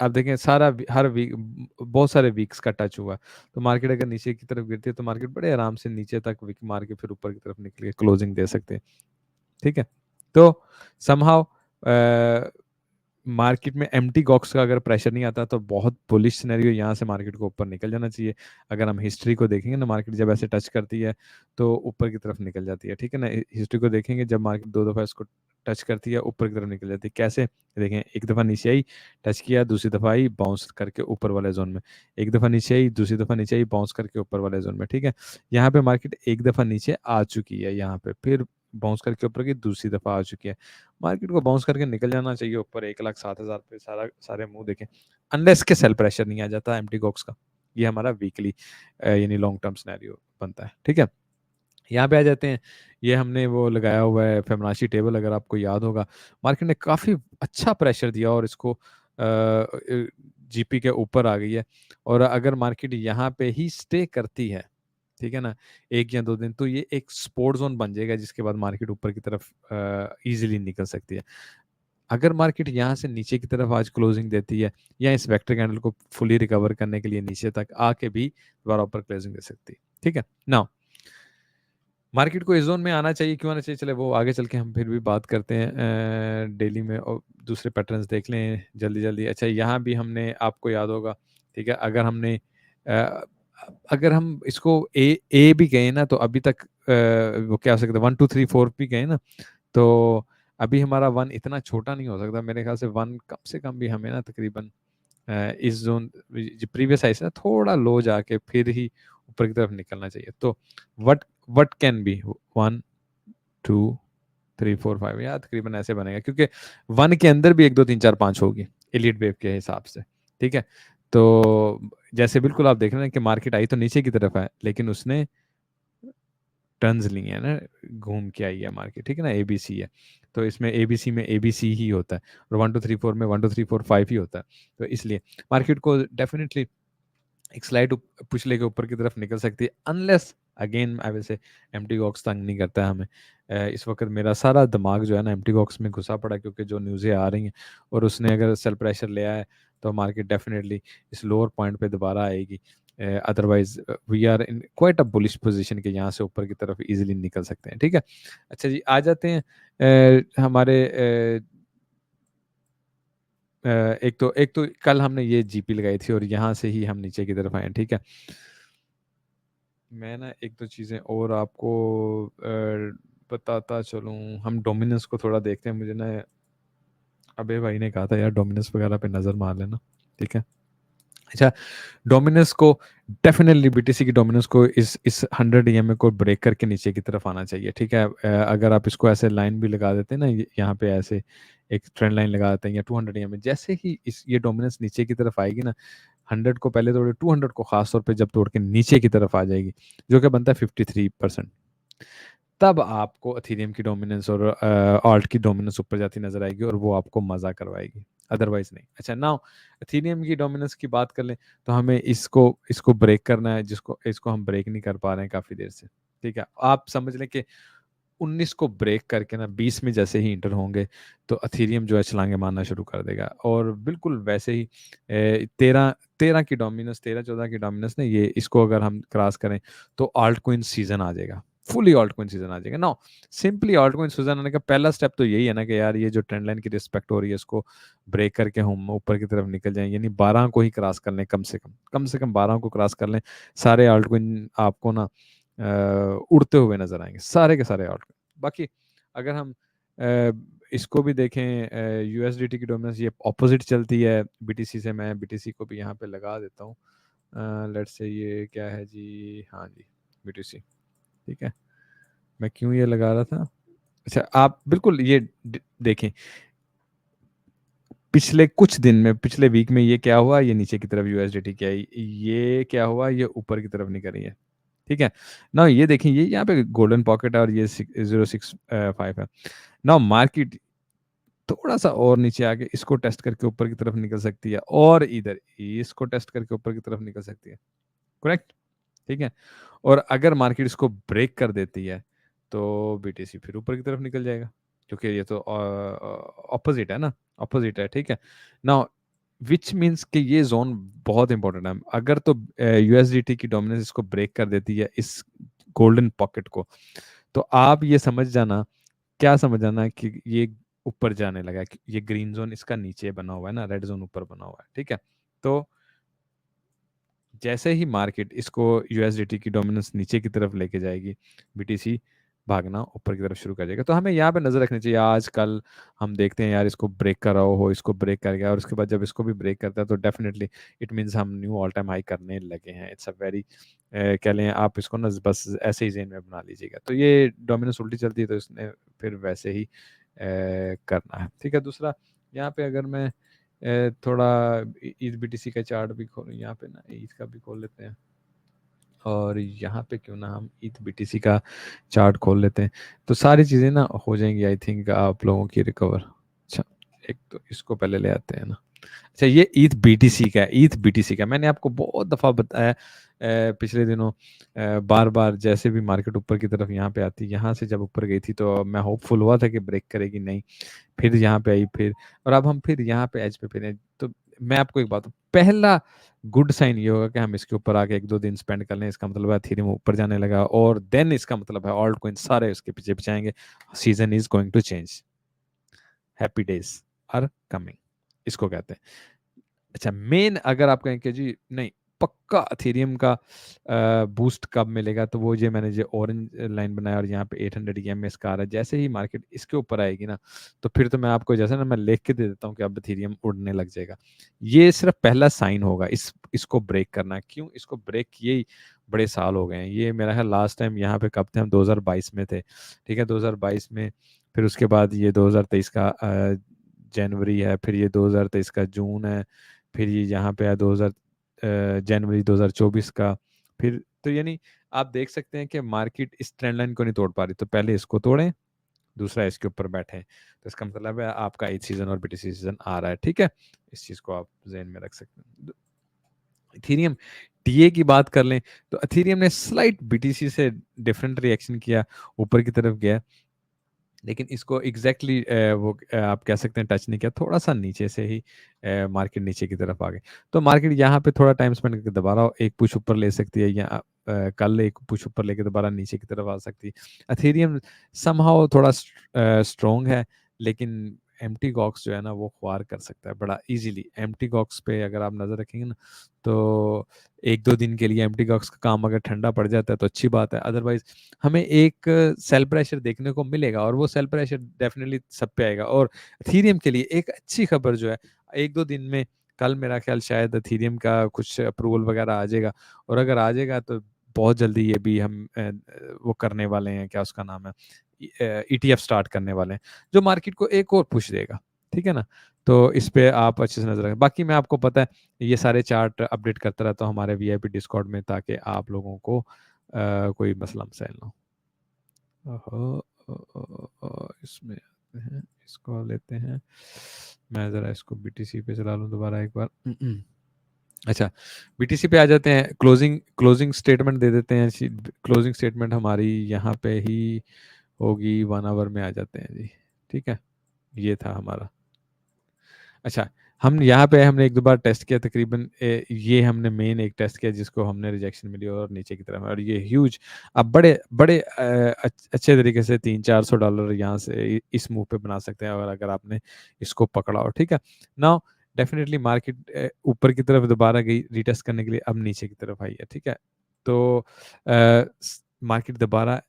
[SPEAKER 1] आप देखें सारा हर वीक बहुत सारे वीक्स का टच हुआ। तो मार्केट अगर नीचे की तरफ गिरती है तो मार्केट बड़े आराम से नीचे तक विक मार के फिर ऊपर की तरफ निकल के क्लोजिंग दे सकते हैं, ठीक है? तो समहाउ मार्केट में एम्प्टी गॉक्स का अगर प्रेशर नहीं आता तो बहुत बुलिश सिनेरियो, यहाँ से मार्केट को ऊपर निकल जाना चाहिए। अगर हम हिस्ट्री को देखेंगे ना, मार्केट जब ऐसे टच करती है तो ऊपर की तरफ निकल जाती है, ठीक है ना? हिस्ट्री को देखेंगे, जब मार्केट 2 दफ़ा इसको टच करती है ऊपर की तरफ निकल जाती है। कैसे? देखें, एक दफ़ा नीचे आई, टच किया, दूसरी दफ़ा आई, बाउंस करके ऊपर वाले ज़ोन में। एक दफ़ा नीचे आई, दूसरी दफ़ा नीचे आई, बाउंस करके ऊपर वाले ज़ोन में, ठीक है? यहाँ पे मार्केट एक दफ़ा नीचे आ चुकी है यहाँ पे, फिर बाउंस करके ऊपर की दूसरी दफ़ा आ चुकी है। मार्केट को बाउंस करके निकल जाना चाहिए ऊपर 1,07,000 पे, सारे मुँह देखें। अनलेस के सेल प्रेशर नहीं आ जाता एम्प्टी बॉक्स का। ये हमारा वीकली यानी लॉन्ग टर्म सिनेरियो बनता है, ठीक है? यहाँ पे आ जाते हैं, ये हमने वो लगाया हुआ है फिबोनाची टेबल, अगर आपको याद होगा। मार्केट ने काफ़ी अच्छा प्रेशर दिया और इसको जीपी के ऊपर आ गई है और अगर मार्केट यहाँ पे ही स्टे करती है, ठीक है ना, 1 या 2 दिन, तो ये एक सपोर्ट ज़ोन बन जाएगा जिसके बाद मार्केट ऊपर की तरफ ईज़िली निकल सकती है। अगर मार्केट यहाँ से नीचे की तरफ आज क्लोजिंग देती है या इस वेक्टर कैंडल को फुली रिकवर करने के लिए नीचे तक आके भी दोबारा ऊपर क्लोजिंग दे सकती है, ठीक है? नाउ मार्केट को इस ज़ोन में आना चाहिए, क्यों आना चाहिए? चले वो आगे चल के हम फिर भी बात करते हैं डेली में, और दूसरे पैटर्न्स देख लें जल्दी-जल्दी। अच्छा, यहाँ भी हमने, आपको याद होगा, ठीक है? अगर हम इसको ए भी गए ना तो अभी तक वो क्या हो सकता है, 1, 2, 3, 4 भी गए ना, तो अभी हमारा 1 इतना छोटा नहीं हो सकता। मेरे ख़्याल से 1 कम से कम भी हमें ना तकरीबन इस जोन जो प्रीवियस हाई से थोड़ा लो जाके फिर ही ऊपर की तरफ निकलना चाहिए। तो व्हाट व्हाट कैन बी 1 2 3 4 5, या तकरीबन ऐसे बनेगा, क्योंकि 1 के अंदर भी 1 2 3 4 5 होगी एलिट वेव के हिसाब से। ठीक है, तो जैसे बिल्कुल आप देख रहे हैं कि मार्केट आई तो नीचे की तरफ है, लेकिन उसने टर्न्स लिए हैं ना, घूम के आई है मार्केट। ठीक है ना, एबीसी है, तो इसमें एबीसी में एबीसी ही होता है, और 1 2 3 4 में 1 2 3 4 5 ही होता है। तो इसलिए मार्केट को डेफिनेटली एक स्लाइड पुश लेके ऊपर की तरफ निकल सकती है, unless again I will say empty box तंग नहीं करता है हमें। इस वक्त मेरा सारा दिमाग जो है ना एम्प्टी बॉक्स में घुसा पड़ा, क्योंकि जो न्यूज़ें आ रही हैं और उसने अगर सेल प्रेशर लिया है तो मार्केट डेफिनेटली इस लोअर पॉइंट पे दोबारा आएगी। Otherwise we are in quite a bullish position के यहाँ से ऊपर की तरफ इजीली निकल सकते हैं। ठीक है, अच्छा जी, आ जाते हैं हमारे एक तो कल हमने ये जीपी लगाई थी और यहाँ से ही हम नीचे की तरफ आए। ठीक है, मैं ना एक दो चीज़ें और आपको बताता चलूँ। हम डोमिनेंस को थोड़ा देखते हैं, मुझे ना अबे भाई ने कहा था यार डोमिनेंस वगैरह पे नज़र मार लेना। ठीक है, अच्छा, डोमिनेंस को डेफिनेटली बीटीसी की डोमिनेंस को इस 100 ईएमए को ब्रेक करके नीचे की तरफ आना चाहिए। ठीक है, अगर आप इसको ऐसे लाइन भी लगा देते हैं ना, यहाँ पे ऐसे एक ट्रेंड लाइन लगा देते हैं या 200 ईएमए, जैसे ही इस ये डोमिनेंस नीचे की तरफ आएगी ना, 100 को पहले तोड़े, 200 को खास तौर पे जब तोड़ के नीचे की तरफ आ जाएगी, जो कि बनता है 53%, तब आपको एथेरियम की डोमिनेंस और आल्ट की डोमिनेंस ऊपर जाती नजर आएगी और वो आपको मजा करवाएगी, अदरवाइज नहीं। अच्छा, नाउ एथेरियम की डोमिनेंस की बात कर लें, तो हमें इसको इसको ब्रेक करना है, जिसको इसको हम ब्रेक नहीं कर पा रहे हैं काफी देर से। ठीक है, आप समझ लें कि 19 को ब्रेक करके ना 20 में जैसे ही इंटर होंगे तो अथीरियम जो है छलांगे मारना शुरू कर देगा, और बिल्कुल वैसे ही 13 13 की डोमिनेंस, 13 14 की डोमिनेंस ने ये इसको अगर हम क्रॉस करें तो आल्ट कोइन सीजन आ जाएगा, फुली आल्ट कोइन सीजन आ जाएगा। No, simply alt coin season आने का पहला स्टेप तो यही है ना कि यार ये जो ट्रेंड लाइन की रिस्पेक्ट हो रही है इसको ब्रेक करके हम ऊपर की तरफ निकल जाएं, यानी 12 को ही क्रॉस कर लें, कम से कम 12 को क्रॉस कर लें, सारे आल्ट कोइन आपको ना उड़ते हुए नजर आएंगे, सारे के सारे आल्ट। बाकी अगर हम इसको भी देखें, यूएसडीटी की डोमिनेंस ये ऑपोजिट चलती है बीटीसी से। मैं बीटीसी को भी यहाँ पे लगा देता हूँ, लेट्स से ये क्या है जी, हाँ जी, बीटीसी। ठीक है, मैं क्यों ये लगा रहा था, अच्छा आप बिल्कुल ये देखें, पिछले कुछ दिन में, पिछले वीक में ये क्या हुआ, ये नीचे की तरफ यूएसडीटी क्या है, ये क्या हुआ, ये ऊपर की तरफ निकल रही है। ठीक है ना, ये देखें, ये यहाँ पे गोल्डन पॉकेट है और ये 065 है ना। मार्केट थोड़ा सा और नीचे आके इसको टेस्ट करके ऊपर की तरफ निकल सकती है, और इधर इसको टेस्ट करके ऊपर की तरफ निकल सकती है, करेक्ट। ठीक है, और अगर मार्केट इसको ब्रेक कर देती है तो बीटीसी फिर ऊपर की तरफ निकल जाएगा, क्योंकि ये तो ऑपोजिट है ना, ऑपोजिट है। ठीक है, नाउ विच मीन्स कि ये जोन बहुत इंपॉर्टेंट है। अगर तो यूएसडीटी की डोमिनेंस इसको ब्रेक कर देती है, इस गोल्डन पॉकेट को, तो आप ये समझ जाना, क्या समझ जाना कि ये ऊपर जाने लगा है, कि ये ग्रीन जोन इसका नीचे बना हुआ है ना, रेड जोन ऊपर बना हुआ है। ठीक है, तो जैसे ही मार्केट इसको यूएसडीटी की डोमिनेंस नीचे की तरफ लेके जाएगी, बीटीसी भागना ऊपर की तरफ शुरू कर जाएगा। तो हमें यहाँ पे नजर रखनी चाहिए, आज कल हम देखते हैं यार इसको ब्रेक कर रहा हो, इसको ब्रेक कर गया और उसके बाद जब इसको भी ब्रेक करता है तो डेफिनेटली इट मीन्स हम न्यू ऑल टाइम हाई करने लगे हैं। इट्स अ वेरी, कह लें आप इसको ना बस ऐसे ही जेन में बना लीजिएगा। तो ये डोमिनेंस उल्टी चलती है तो इसने फिर वैसे ही करना है। ठीक है, दूसरा यहाँ पे अगर मैं थोड़ा ईथ बीटीसी का चार्ट भी खोल, यहाँ पे ना ईथ का भी खोल लेते हैं, और यहाँ पे क्यों ना हम ईथ बीटीसी का चार्ट खोल लेते हैं, तो सारी चीज़ें ना हो जाएंगी आई थिंक आप लोगों की रिकवर। अच्छा, एक तो इसको पहले ले आते हैं ना। अच्छा, ये ईथ बीटीसी का, ईथ बीटीसी का मैंने आपको बहुत दफ़ा बताया पिछले दिनों, बार बार जैसे भी मार्केट ऊपर की तरफ यहाँ पे आती, यहाँ से जब ऊपर गई थी तो मैं होपफुल हुआ था कि ब्रेक करेगी, नहीं, फिर यहाँ पे आई, फिर, और अब हम फिर यहाँ पे एज पे फिर तो मैं आपको एक बात, पहला गुड साइन ये होगा कि हम इसके ऊपर आके 1 2 दिन स्पेंड कर लें, इसका मतलब है एथेरियम ऊपर जाने लगा, और देन इसका मतलब है ऑल्ट कॉइन सारे उसके पीछे पीछे आएंगे, season is going to change, happy days are coming, इसको कहते हैं। अच्छा, मेन अगर आप कहें कि जी नहीं पक्का एथेरियम का बूस्ट कब मिलेगा, तो वो ये मैंने जो ऑरेंज लाइन बनाया और यहाँ पे 800 ईएमएस का आ रहा है, जैसे ही मार्केट इसके ऊपर आएगी ना, तो फिर तो मैं आपको जैसे ना मैं लिख के दे देता हूँ कि अब एथेरियम उड़ने लग जाएगा। ये सिर्फ पहला साइन होगा इसको ब्रेक करना। क्यों इसको ब्रेक किए ही बड़े साल हो गए हैं। ये मेरा ख्याल लास्ट टाइम यहाँ पे कब थे, हम 2022 में थे, ठीक है, 2022 में। फिर उसके बाद ये 2023 का जनवरी है, फिर ये 2023 का जून है, फिर ये यहाँ पे है 2000 जनवरी 2024 का। फिर तो यानी आप देख सकते हैं कि मार्केट इस ट्रेंड लाइन को नहीं तोड़ पा रही, तो पहले इसको तोड़ें, दूसरा इसके ऊपर बैठे। तो इसका मतलब है आपका एथ सीजन और बीटीसी सीजन आ रहा है, ठीक है। इस चीज़ को आप जहन में रख सकते हैं। इथेरियम टीए की बात कर लें, तो इथेरियम ने स्लाइट बीटीसी से डिफरेंट रिएक्शन किया, ऊपर की तरफ गया, लेकिन इसको एग्जैक्टली वो आप कह सकते हैं टच नहीं किया, थोड़ा सा नीचे से ही मार्केट नीचे की तरफ आ गई। तो मार्केट यहाँ पे थोड़ा टाइम स्पेंड करके दोबारा एक पुश ऊपर ले सकती है, या कल एक पुश ऊपर लेके दोबारा नीचे की तरफ आ सकती है। एथेरियम समहाउ थोड़ा स्ट्रॉन्ग है, लेकिन एम्प्टी गॉक्स जो है ना वो ख्वार कर सकता है बड़ा इजीली। एम्प्टी गॉक्स पे अगर आप नज़र रखेंगे ना, तो एक दो दिन के लिए एम्प्टी गॉक्स का काम अगर ठंडा पड़ जाता है तो अच्छी बात है, अदरवाइज हमें एक सेल प्रेशर देखने को मिलेगा, और वो सेल प्रेशर डेफिनेटली सब पे आएगा। और एथेरियम के लिए एक अच्छी खबर जो है, एक दो दिन में, कल मेरा ख्याल शायद एथेरियम का कुछ अप्रूवल वगैरह आ जाएगा, और अगर आ जाएगा तो बहुत जल्दी ये भी हम वो करने वाले हैं, क्या उसका नाम है, ईटीएफ स्टार्ट करने वाले हैं, जो मार्केट को एक और पुश देगा, ठीक है ना। तो इस पे आप अच्छे से नजर रखें। बाकी मैं आपको पता है ये सारे चार्ट अपडेट करता रहता हूँ हमारे वीआईपी डिस्कॉर्ड में, ताकि आप लोगों को कोई मसला मसाइल ना हो। ओहो, इसमें आते हैं, इसको लेते हैं, मैं ज़रा इसको बीटीसी पे चला लूँ दोबारा एक बार। अच्छा, बीटीसी पे आ जाते हैं, क्लोजिंग क्लोजिंग स्टेटमेंट दे देते हैं। क्लोजिंग स्टेटमेंट हमारी यहाँ पे ही होगी, 1 आवर में आ जाते हैं जी, ठीक है। ये था हमारा। अच्छा, हम यहाँ पे हमने एक दो बार टेस्ट किया तकरीबन, ये हमने मेन एक टेस्ट किया जिसको हमने रिजेक्शन मिली और नीचे की तरफ, और ये ह्यूज, अब बड़े बड़े अच्छे तरीके से $300-400 यहाँ से इस मूव पे बना सकते हैं, और अगर आपने इसको पकड़ा हो, ठीक है। नाउ डेफिनेटली मार्केट ऊपर की तरफ दोबारा गई रीटेस्ट करने के लिए, अब नीचे की तरफ आई है, ठीक है। तो मार्केट दोबारा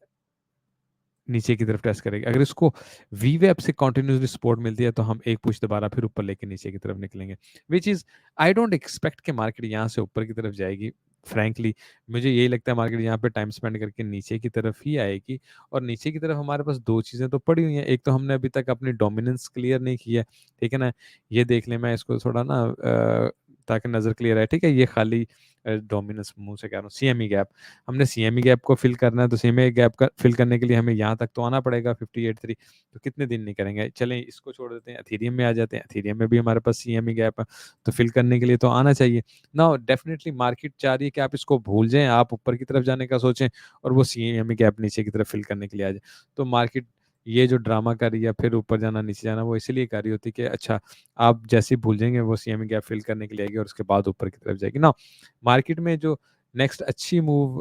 [SPEAKER 1] नीचे की तरफ टेस्ट करेगी। अगर इसको वी वेब से कंटिन्यूसली सपोर्ट मिलती है, तो हम एक पुश दोबारा फिर ऊपर लेके नीचे की तरफ निकलेंगे, which is I don't expect कि मार्केट यहाँ से ऊपर की तरफ जाएगी। फ्रैंकली मुझे यही लगता है मार्केट यहाँ पे टाइम स्पेंड करके नीचे की तरफ ही आएगी, और नीचे की तरफ हमारे पास दो चीज़ें तो पड़ी हुई हैं। एक तो हमने अभी तक अपनी डोमिनेंस क्लियर नहीं की है, ठीक है ना। ये देख लें, मैं इसको थोड़ा ना ताकि नज़र क्लियर है, ठीक है। ये खाली डोमिनेंस मुंह से कह रहा हूँ, सीएमई गैप, हमने सीएमई गैप को फिल करना है, तो सीएमई गैप का फिल करने के लिए हमें यहाँ तक तो आना पड़ेगा 58.3। तो कितने दिन नहीं करेंगे, चलें इसको छोड़ देते हैं, एथेरियम में आ जाते हैं। एथेरियम में भी हमारे पास सीएमई गैप है, तो फिल करने के लिए तो आना चाहिए। नाउ डेफिनेटली मार्केट चाह रही है कि आप इसको भूल जाएं, आप ऊपर की तरफ जाने का सोचें, और वो सीएमई गैप नीचे की तरफ फिल करने के लिए आ जाए। तो मार्केट ये जो ड्रामा कर रही है, फिर ऊपर जाना नीचे जाना, वो इसलिए कर रही होती है कि अच्छा, आप जैसे ही भूल जाएंगे वो सीएमई गैप फिल करने के लिए आएगी, और उसके बाद ऊपर की तरफ जाएगी ना। मार्केट में जो नेक्स्ट अच्छी मूव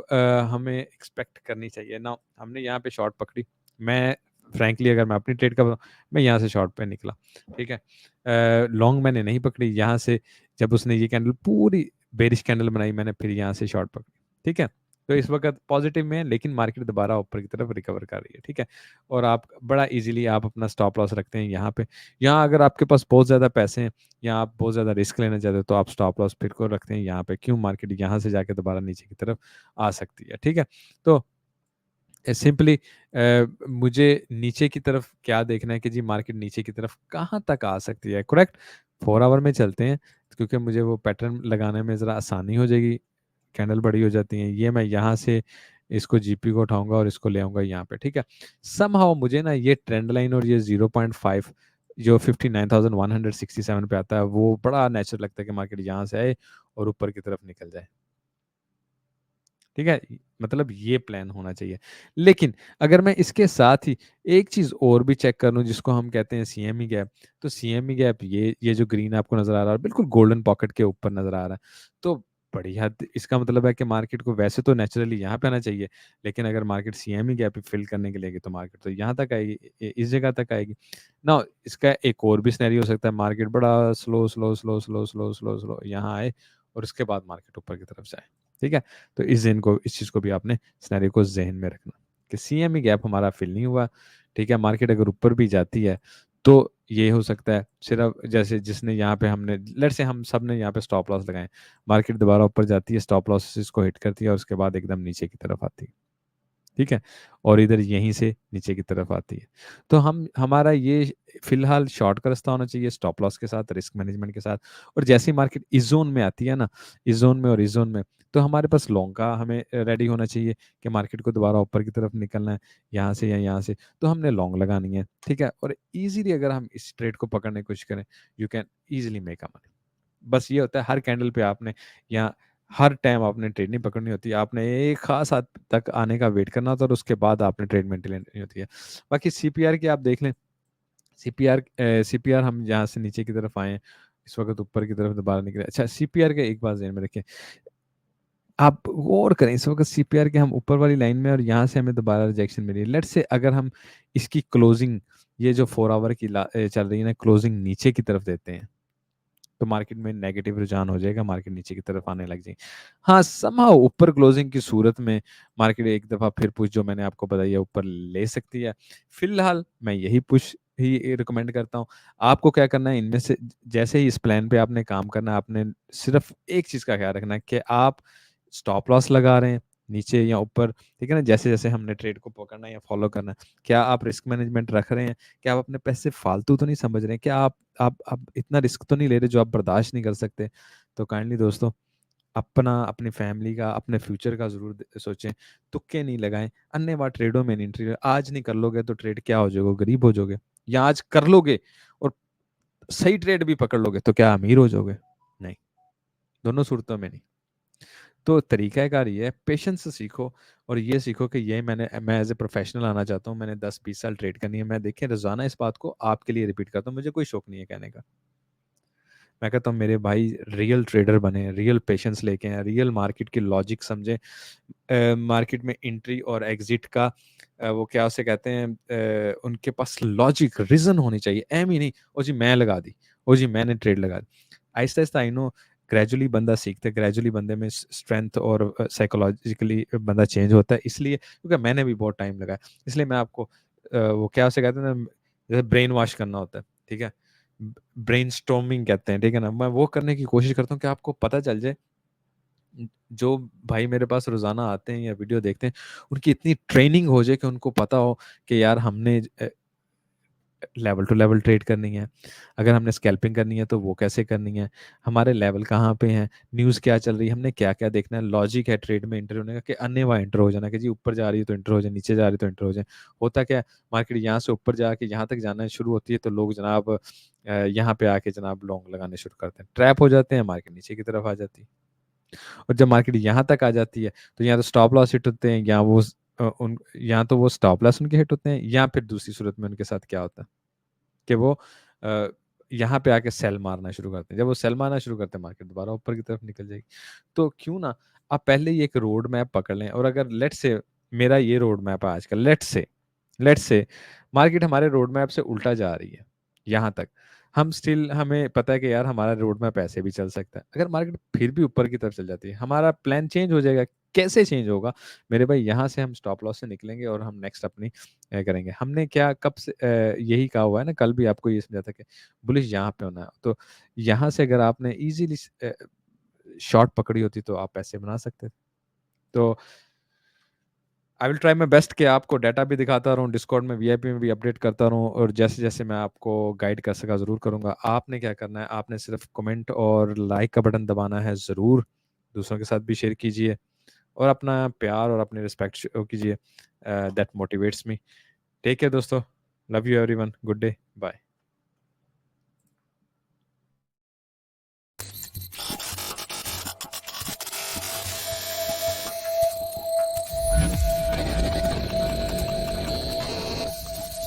[SPEAKER 1] हमें एक्सपेक्ट करनी चाहिए ना, हमने यहाँ पे शॉर्ट पकड़ी। मैं फ्रैंकली अगर मैं अपनी ट्रेड का बताऊं, मैं यहाँ से शॉर्ट पे निकला, ठीक है। लॉन्ग मैंने नहीं पकड़ी यहाँ से, जब उसने ये कैंडल पूरी बेरिश कैंडल बनाई, मैंने फिर यहाँ से शॉर्ट पकड़ी, ठीक है। तो इस वक्त पॉजिटिव में है, लेकिन मार्केट दोबारा ऊपर की तरफ रिकवर कर रही है, ठीक है। और आप बड़ा इजीली आप अपना स्टॉप लॉस रखते हैं यहाँ पे। यहाँ अगर आपके पास बहुत ज़्यादा पैसे हैं, या आप बहुत ज़्यादा रिस्क लेना चाहते हो, तो आप स्टॉप लॉस फिर को रखते हैं यहाँ पे। क्यों, मार्केट यहाँ से जाके दोबारा नीचे की तरफ आ सकती है, ठीक है। तो सिंपली मुझे नीचे की तरफ क्या देखना है कि जी मार्केट नीचे की तरफ कहाँ तक आ सकती है, करेक्ट। 4 आवर में चलते हैं, क्योंकि मुझे वो पैटर्न लगाने में ज़रा आसानी हो जाएगी, कैंडल बड़ी हो जाती हैं। ये मैं यहाँ से इसको जीपी को उठाऊंगा और इसको ले आऊंगा यहाँ पे, ठीक है। समहाउ मुझे ना ये ट्रेंड लाइन और ये 0.5 जो 59,167 पे आता है, वो बड़ा नेचुरल लगता है कि मार्केट यहाँ से आए और ऊपर की तरफ निकल जाए, ठीक है। मतलब ये प्लान होना चाहिए। लेकिन अगर मैं इसके साथ ही एक चीज और भी चेक कर लूं, जिसको हम कहते हैं सीएमई गैप, तो सीएमई गैप ये जो ग्रीन आपको नजर आ रहा है, बिल्कुल गोल्डन पॉकेट के ऊपर नजर आ रहा है, तो बड़ी हद इसका मतलब है कि मार्केट को वैसे तो नेचुरली यहाँ पे आना चाहिए, लेकिन अगर मार्केट सीएमई गैप फिल करने के लिए आएगी, तो मार्केट तो यहाँ तक आएगी, इस जगह तक आएगी ना। इसका एक और भी सिनेरियो हो सकता है, मार्केट बड़ा slow slow slow slow slow slow slow यहाँ आए और उसके बाद मार्केट ऊपर की तरफ जाए। ठीक है, तो इस चीज़ को भी आपने सिनेरियो को जहन में रखना कि सीएमई गैप हमारा फिल नहीं हुआ। ठीक है, मार्केट अगर ऊपर भी जाती है तो ये हो सकता है सिर्फ जैसे जिसने यहाँ पे हमने लेट्स से हम सब ने यहाँ पे स्टॉप लॉस लगाए, मार्केट दोबारा ऊपर जाती है, स्टॉप लॉस को हिट करती है और उसके बाद एकदम नीचे की तरफ आती है। ठीक है, और इधर यहीं से नीचे की तरफ आती है। तो हम हमारा ये फिलहाल शॉर्ट का रास्ता होना चाहिए स्टॉप लॉस के साथ, रिस्क मैनेजमेंट के साथ। और जैसे ही मार्केट इस जोन में आती है ना, इस जोन में और इस जोन में, तो हमारे पास लॉन्ग का हमें रेडी होना चाहिए कि मार्केट को दोबारा ऊपर की तरफ निकलना है, यहाँ से या यहाँ से, तो हमने लॉन्ग लगानी है। ठीक है, और ईजिली अगर हम इस ट्रेड को पकड़ने की कोशिश करें, you can easily make a money. बस ये होता है हर कैंडल पे आपने या हर टाइम आपने ट्रेड नहीं पकड़नी होती है, आपने एक खास हद तक आने का वेट करना होता है और उसके बाद आपने ट्रेड मेंटेन लेनी होती है। बाकी सीपीआर की आप देख लें, सीपीआर हम यहाँ से नीचे की तरफ आए हैं, इस वक्त ऊपर की तरफ दोबारा निकले। अच्छा, सीपीआर के एक बात ध्यान में रखें, आप गौर करें, इस वक्त सीपीआर के हम ऊपर वाली लाइन में और यहाँ से हमें दोबारा रिजेक्शन मिली है। लेट्स से अगर हम इसकी क्लोजिंग, ये जो 4 आवर की चल रही है ना, क्लोजिंग नीचे की तरफ देते हैं, तो मार्केट में नेगेटिव रुझान हो जाएगा, मार्केट नीचे की तरफ आने लग जाएगी। हाँ, समहाउ ऊपर क्लोजिंग की सूरत में मार्केट एक दफ़ा फिर पुश जो मैंने आपको बताई है ऊपर ले सकती है। फिलहाल मैं यही पुश ही रिकमेंड करता हूँ। आपको क्या करना है, इनमें से जैसे ही इस प्लान पे आपने काम करना है, आपने सिर्फ एक चीज़ का ख्याल रखना है कि आप स्टॉप लॉस लगा रहे हैं नीचे या ऊपर। ठीक है ना, जैसे जैसे हमने ट्रेड को पकड़ना है या फॉलो करना है, क्या आप रिस्क मैनेजमेंट रख रहे हैं, क्या आप अपने पैसे फालतू तो नहीं समझ रहे हैं, क्या आप इतना रिस्क तो नहीं ले रहे जो आप बर्दाश्त नहीं कर सकते। तो काइंडली दोस्तों, अपनी फैमिली का, अपने फ्यूचर का ज़रूर सोचें। तुक्के नहीं लगाएं, अन्यवा ट्रेडों में नहीं एंट्री। आज नहीं कर लोगे तो ट्रेड क्या हो जाओगे, गरीब हो जाओगे, या आज कर लोगे और सही ट्रेड भी पकड़ लोगे तो क्या अमीर हो जाओगे? नहीं, दोनों सूरतों में नहीं। तो तरीक़ाकार ये है, पेशेंस से सीखो और ये सीखो कि ये मैं एज़ ए प्रोफ़ेशनल आना चाहता हूँ, मैंने 10-20 साल ट्रेड करनी है। मैं देखें रोज़ाना इस बात को आपके लिए रिपीट करता हूँ, मुझे कोई शौक नहीं है कहने का। मैं कहता हूँ मेरे भाई रियल ट्रेडर बने, रियल पेशेंस लेके आएँ, रियल मार्केट की लॉजिक समझें। मार्केट में एंट्री और एग्ज़िट का वो क्या उसे कहते हैं, उनके पास लॉजिक, रीज़न होनी चाहिए। ऐम ही नहीं, "ओ जी मैं लगा दी, ओ जी मैंने ट्रेड लगा दी।" आहिस्ता-आहिस्ता आई नो ग्रेजुअली बंदा सीखता है, ग्रेजुअली बंदे में स्ट्रेंथ और साइकोलॉजिकली बंदा चेंज होता है। इसलिए क्योंकि मैंने भी बहुत टाइम लगाया, इसलिए मैं आपको वो क्या उसे कहते हैं ना, जैसे ब्रेन वॉश करना होता है, ठीक है? ब्रेनस्टॉर्मिंग कहते हैं, ठीक है ना? मैं वो करने की कोशिश करता हूँ कि आपको पता चल जाए। जो भाई मेरे पास रोज़ाना आते हैं या वीडियो देखते हैं, उनकी इतनी ट्रेनिंग हो जाए कि उनको पता हो कि यार हमने लेवल टू लेवल ट्रेड करनी है। अगर हमने स्कैल्पिंग करनी है तो वो कैसे करनी है, हमारे लेवल कहाँ पे हैं, न्यूज़ क्या चल रही है, हमने क्या-क्या देखना है, लॉजिक है ट्रेड में एंटर होने का कि अन्यथा एंटर हो जाना कि जी ऊपर जा रही है तो एंटर हो जाए, नीचे जा रही है तो एंटर हो जाए। होता क्या है, मार्केट यहाँ से ऊपर जाके यहाँ तक जाना शुरू होती है तो लोग जनाब यहाँ पे आके जनाब लॉन्ग लगाने शुरू करते हैं। ट्रैप हो जाते हैं, मार्केट नीचे की तरफ आ जाती है। और जब मार्केट यहाँ तक आ जाती है, तो या तो स्टॉप लॉस हिट होते हैं या या तो वो स्टॉप लॉस उनके हिट होते हैं या फिर दूसरी सूरत में उनके साथ क्या होता है कि वो अ, यहाँ पे आके सेल मारना शुरू करते हैं। जब वो सेल मारना शुरू करते हैं, मार्केट दोबारा ऊपर की तरफ निकल जाएगी। तो क्यों ना आप पहले ही एक रोड मैप पकड़ लें, और अगर लेट्स से मेरा ये रोड मैप है आज का, लेट्स से मार्केट हमारे रोड मैप से उल्टा जा रही है यहाँ तक, हम स्टिल हमें पता है कि यार हमारा रोड मैप ऐसे भी चल सकता है। अगर मार्केट फिर भी ऊपर की तरफ चल जाती है, हमारा प्लान चेंज हो जाएगा। कैसे चेंज होगा? मेरे भाई, यहाँ से हम स्टॉप लॉस से निकलेंगे और हम नेक्स्ट अपनी करेंगे। हमने क्या कब से यही कहा हुआ है ना, कल भी आपको ये समझा था कि बुलिश यहाँ पे होना है। तो यहाँ से अगर आपने ईज़िली शॉर्ट पकड़ी होती तो आप पैसे बना सकते थे। तो I will try my best कि आपको डाटा भी दिखाता रहूँ, डिस्कॉर्ड में वीआईपी में भी अपडेट करता रहूँ, और जैसे-जैसे मैं आपको गाइड कर सका ज़रूर करूँगा। आपने क्या करना है, आपने सिर्फ़ कमेंट और लाइक का बटन दबाना है ज़रूर। दूसरों के साथ भी शेयर कीजिए और अपना प्यार और अपनी रिस्पेक्ट शो कीजिए। That motivates me. Take care दोस्तों। Love you everyone. Good day. Bye.